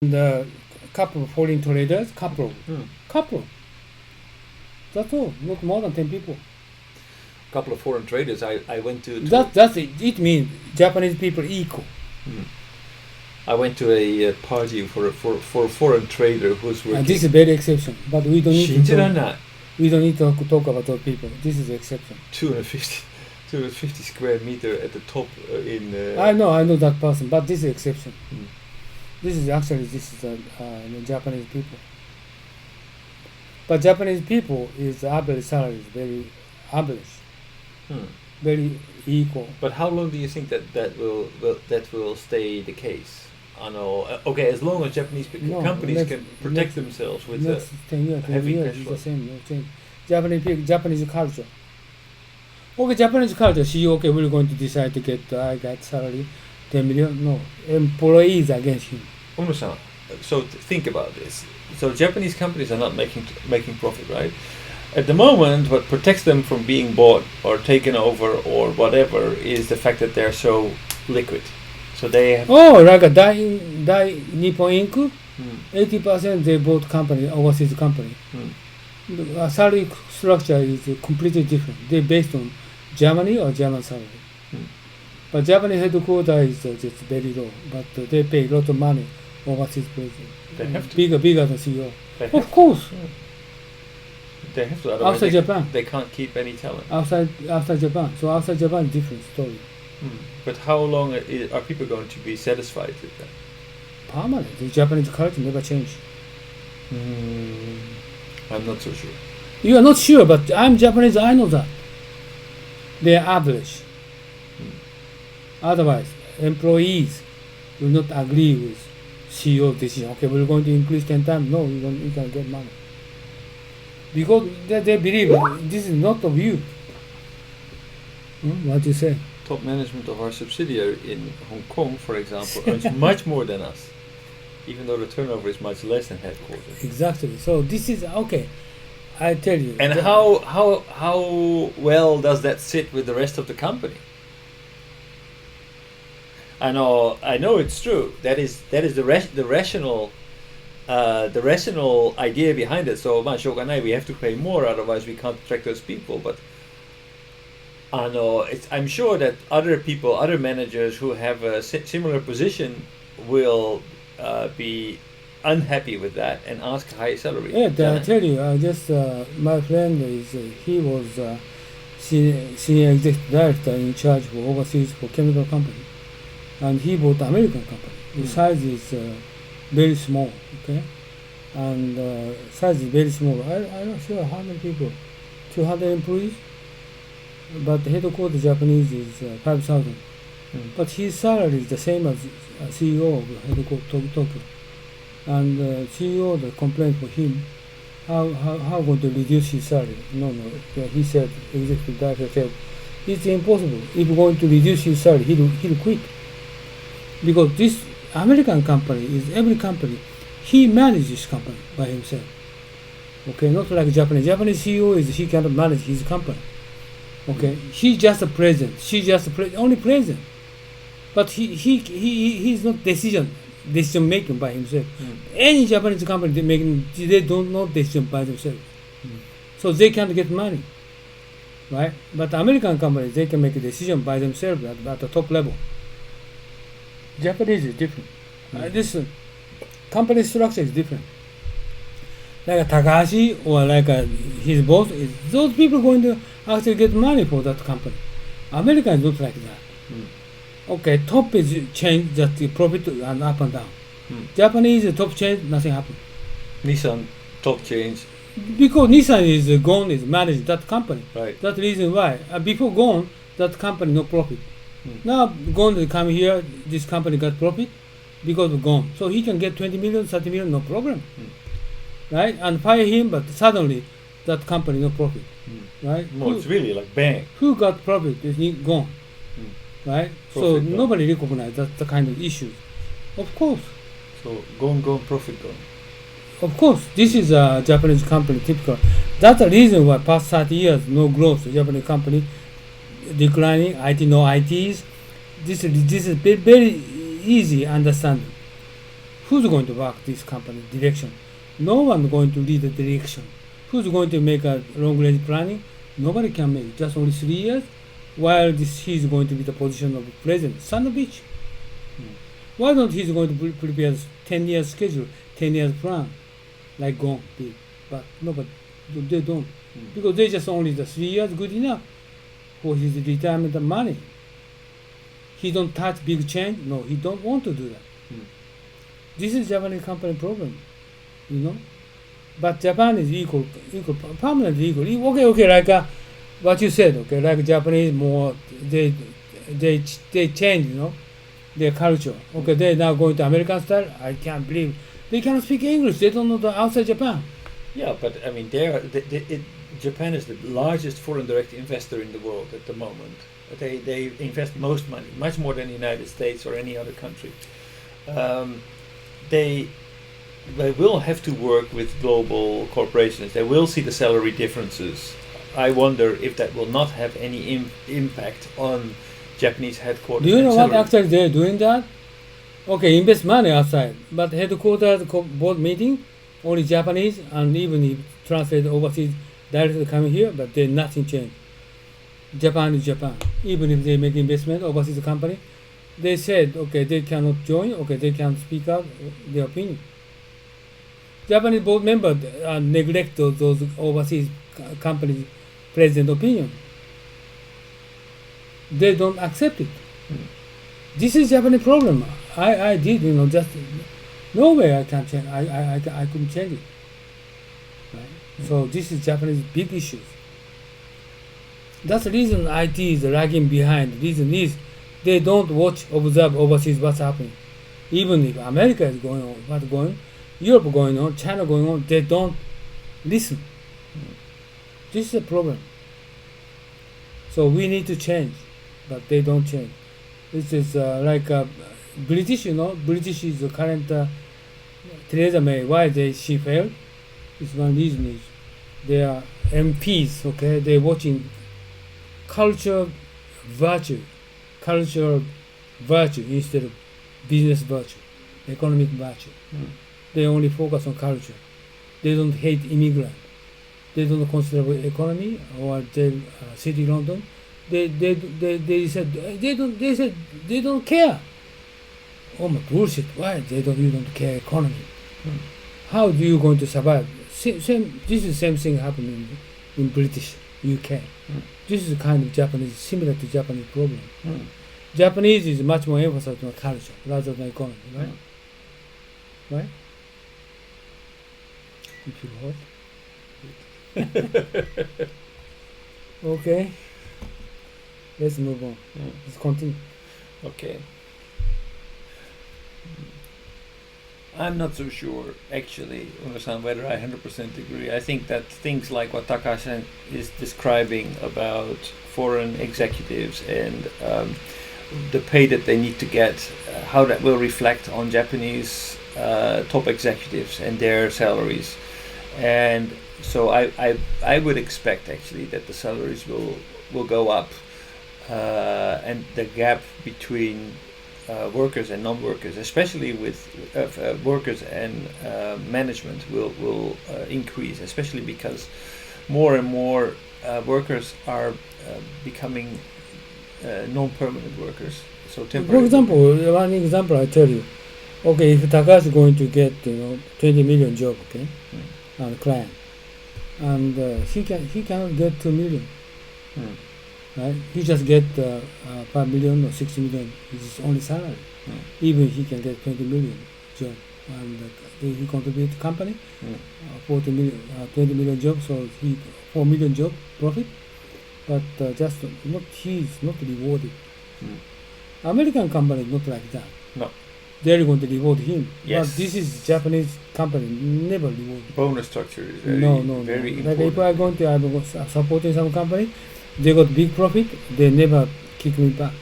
The couple of foreign traders, Hmm. couple. That's all. Not more than 10 people. Couple of foreign traders. I went to That's it. It means Japanese people equal. Hmm. I went to a party for a foreign trader who's working. This is very exception. But we don't need to 信じられ talk, ない。 we don't need to talk about those people. This is exception. 250 square meter at the top in. I know that person, but this is exception. Hmm. This is Japanese people. But Japanese people is average salary is very average, Hmm. very equal. But how long do you think that will stay the case? I know. Okay, as long as Japanese companies can protect themselves with the Next 10 years, 20 heavy years cash is flow. the same. No change. Japanese culture. Okay, Japanese culture. See, okay, we're going to decide to get I got salary 10 million. No, employees against him. Ono-san, so think about this. So Japanese companies are not making profit, right? At the moment, what protects them from being bought or taken over or whatever is the fact that they're so liquid. So they have. Oh, like a Dai Nippon Inc. Hmm. 80% they bought company, overseas company. Hmm. The salary structure is completely different. They're based on Germany or German salary. Hmm. But Japanese headquarters is just very low. But they pay a lot of money overseas places. They have to. Bigger than CEO. They have Of course. They have to. Otherwise Outside Japan. they can't keep any talent. Outside Japan. So outside Japan, different story. Hmm. But how long are people going to be satisfied with that? Permanent. The Japanese culture never change. I'm not so sure. You are not sure, but I'm Japanese. I know that. They are average. Otherwise, employees will not agree with CEO decision. Okay, we're going to increase 10 times. No, you can get money. Because they believe this is not of you. What do you say? Top management of our subsidiary in Hong Kong, for example, earns much more than us, even though the turnover is much less than headquarters. Exactly. So this is okay. I tell you. And how well does that sit with the rest of the company? I know it's true. That is the rational idea behind it. So, まあしょうがない, we have to pay more, otherwise we can't attract those people. But I know I'm sure that other managers who have a similar position will be unhappy with that and ask high salary. Yeah, I tell you, my friend he was senior executive director in charge for overseas for chemical company, and he bought American company. The size is very small, okay, and size is very small. I'm not sure how many people, 200 employees, but the headquarters Japanese is 5,000. But his salary is the same as CEO of headquarters Tokyo. And CEO the complaint for him, how going to reduce his salary? No. He said, executive director said, it's impossible. If going to reduce his salary, he'll quit. Because this American company is every company. He manages this company by himself. Okay, not like Japanese. Japanese CEO he cannot manage his company. Okay, he's just a president. She's just only president. But he's not decision making by himself. Any Japanese company they don't know decision by themselves. So they can't get money. Right? But American companies they can make a decision by themselves at the top level. Japanese is different. This company structure is different. Like a Takahashi or like his boss, those people going to actually get money for that company. Americans don't like that. Okay, top is change that the profit and up and down. Japanese top change, nothing happen. Nissan top change. Because Nissan is gone, is managed that company. Right. That's the reason why. Before gone, that company no profit. Now gone to come here, this company got profit because of gone. So he can get 20 million, 30 million, no problem. Right? And fire him, but suddenly that company no profit. Right? No, it's really like bang. Who got profit is gone. Right? Profit so nobody recognizes that the kind of issues. Of course. So gone, profit gone. Of course, this is a Japanese company typical. That's the reason why past 30 years no growth. The Japanese company declining. IT no ITs. This is very easy understanding. who's going to work this company direction? No one going to lead the direction. Who's going to make a long-range planning? Nobody can make. Just only 3 years, while he's going to be the position of president. Son of a bitch. Why don't he's going to prepare 10 years schedule, 10 years plan, like Gong did? But no, but they don't. Because they just only the 3 years good enough for his retirement money. He don't touch big change. No, he don't want to do that. This is Japanese company problem, you know. But Japan is equal, permanently equal. Okay, like what you said. Okay, like Japanese more they change, you know, their culture. Okay, they now going to American style. I can't believe they cannot speak English. They don't know the outside Japan. Yeah, but I mean, Japan is the largest foreign direct investor in the world at the moment. They invest most money, much more than the United States or any other country. They will have to work with global corporations. They will see the salary differences. I wonder if that will not have any impact on Japanese headquarters. Do you know what salary. actually they're doing that? Okay, invest money outside, but headquarters board meeting only Japanese, and even if translate overseas directly coming here, but they nothing change. Japan is Japan. Even if they make investment overseas company, they said okay they cannot join. Okay, they can speak out their opinion. Japanese board members neglect those overseas companies' president opinion. They don't accept it. This is Japanese problem. I did, you know, just no way I can change. I couldn't change it. Right? So this is Japanese big issues. That's the reason IT is lagging behind. The reason is they don't observe overseas what's happening. Even if America is going on, what's going, Europe going on, China going on, they don't listen. This is a problem. So we need to change, but they don't change. This is like British, you know. British is the current Theresa May. Why she failed? It's one reason is they are MPs. Okay, they're watching culture virtue instead of business virtue, economic virtue. They only focus on culture. They don't hate immigrant. They don't consider economy or the city London. They said they don't care. Oh my bullshit! Why you don't care economy? How do you going to survive? Same. This is the same thing happening in British UK. This is kind of Japanese, similar to Japanese problem. Japanese is much more emphasized on culture rather than economy, right? Right? You feel hot? Okay. Let's move on. Let's continue. Okay. I'm not so sure, actually, Uno-san, whether I 100% agree. I think that things like what Takashi is describing about foreign executives and the pay that they need to get, how that will reflect on Japanese top executives and their salaries. And so I would expect, actually, that the salaries will go up, and the gap between workers and non-workers, especially with workers and management, will increase, especially because more and more workers are becoming non-permanent workers. So temporary. For example, one example I tell you. Okay, if Takashi is going to get 20 million job, okay, and client, and he cannot get 2 million. Right? He just get 5 million or 60 million is his only salary. Even he can get 20 million job, and he contribute to company 40 million, 20 million job, so he 4 million job profit, but just not he is not rewarded. American company is not like that. No. They're going to reward him. Yes. But this is Japanese company never reward. Bonus structure is very, very important. Like if I'm supporting some company, they got big profit, they never kick me back.